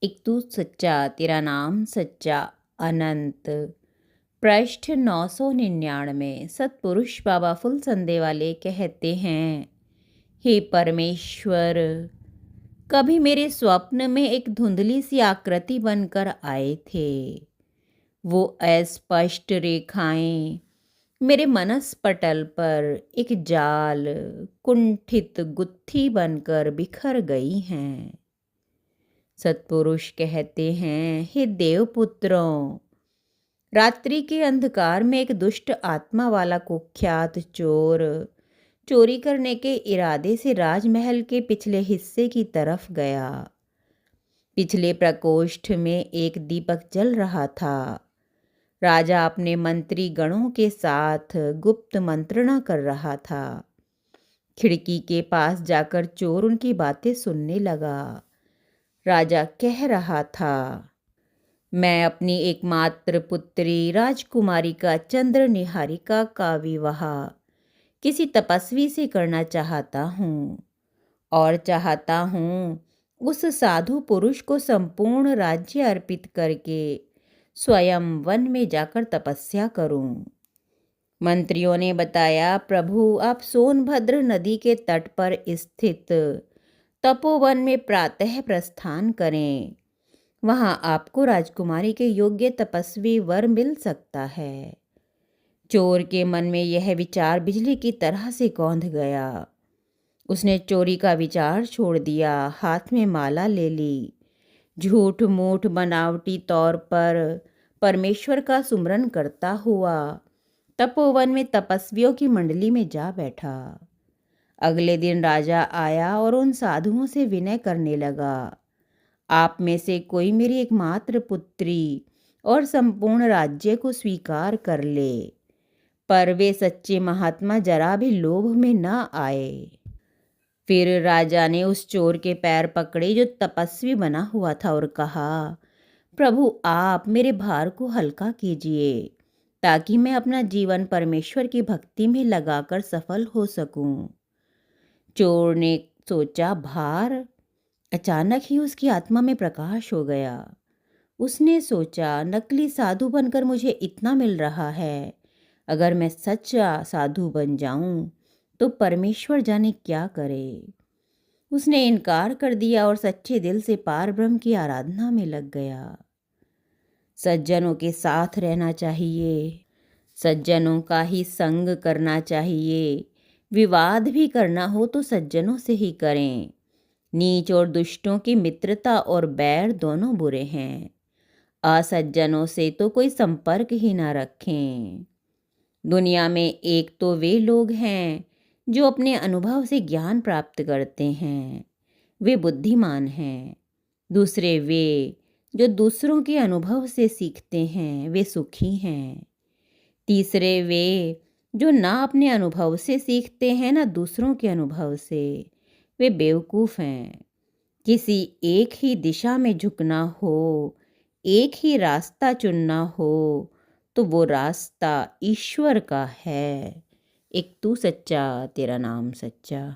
एक तू सच्चा तेरा नाम सच्चा अनंत। पृष्ठ 999। सतपुरुष बाबा फुल संदे वाले कहते हैं, हे परमेश्वर, कभी मेरे स्वप्न में एक धुंधली सी आकृति बनकर आए थे। वो अस्पष्ट रेखाएं मेरे मनस पटल पर एक जाल कुंठित गुत्थी बनकर बिखर गई हैं। सतपुरुष कहते हैं, हे देवपुत्रों, रात्रि के अंधकार में एक दुष्ट आत्मा वाला कुख्यात चोर चोरी करने के इरादे से राजमहल के पिछले हिस्से की तरफ गया। पिछले प्रकोष्ठ में एक दीपक जल रहा था। राजा अपने मंत्री गणों के साथ गुप्त मंत्रणा कर रहा था। खिड़की के पास जाकर चोर उनकी बातें सुनने लगा। राजा कह रहा था, मैं अपनी एकमात्र पुत्री राजकुमारी का चंद्र निहारिका का विवाह किसी तपस्वी से करना चाहता हूँ और चाहता हूँ उस साधु पुरुष को संपूर्ण राज्य अर्पित करके स्वयं वन में जाकर तपस्या करूं। मंत्रियों ने बताया, प्रभु, आप सोनभद्र नदी के तट पर स्थित तपोवन में प्रातः प्रस्थान करें। वहां आपको राजकुमारी के योग्य तपस्वी वर मिल सकता है। चोर के मन में यह विचार बिजली की तरह से कौंध गया। उसने चोरी का विचार छोड़ दिया, हाथ में माला ले ली, झूठ मूठ बनावटी तौर पर परमेश्वर का सुमरन करता हुआ तपोवन में तपस्वियों की मंडली में जा बैठा। अगले दिन राजा आया और उन साधुओं से विनय करने लगा, आप में से कोई मेरी एकमात्र पुत्री और संपूर्ण राज्य को स्वीकार कर ले। पर वे सच्चे महात्मा जरा भी लोभ में न आए। फिर राजा ने उस चोर के पैर पकड़े जो तपस्वी बना हुआ था और कहा, प्रभु, आप मेरे भार को हल्का कीजिए ताकि मैं अपना जीवन परमेश्वर की भक्ति में लगाकर सफल हो सकूं। चोर ने सोचा, भार? अचानक ही उसकी आत्मा में प्रकाश हो गया। उसने सोचा, नकली साधु बनकर मुझे इतना मिल रहा है, अगर मैं सच्चा साधु बन जाऊं तो परमेश्वर जाने क्या करे। उसने इनकार कर दिया और सच्चे दिल से पार ब्रह्म की आराधना में लग गया। सज्जनों के साथ रहना चाहिए, सज्जनों का ही संग करना चाहिए। विवाद भी करना हो तो सज्जनों से ही करें। नीच और दुष्टों की मित्रता और बैर दोनों बुरे हैं। असज्जनों से तो कोई संपर्क ही ना रखें। दुनिया में एक तो वे लोग हैं जो अपने अनुभव से ज्ञान प्राप्त करते हैं, वे बुद्धिमान हैं। दूसरे वे जो दूसरों के अनुभव से सीखते हैं, वे सुखी हैं। तीसरे वे जो ना अपने अनुभव से सीखते हैं ना दूसरों के अनुभव से, वे बेवकूफ़ हैं। किसी एक ही दिशा में झुकना हो, एक ही रास्ता चुनना हो तो वो रास्ता ईश्वर का है। एक तू सच्चा तेरा नाम सच्चा।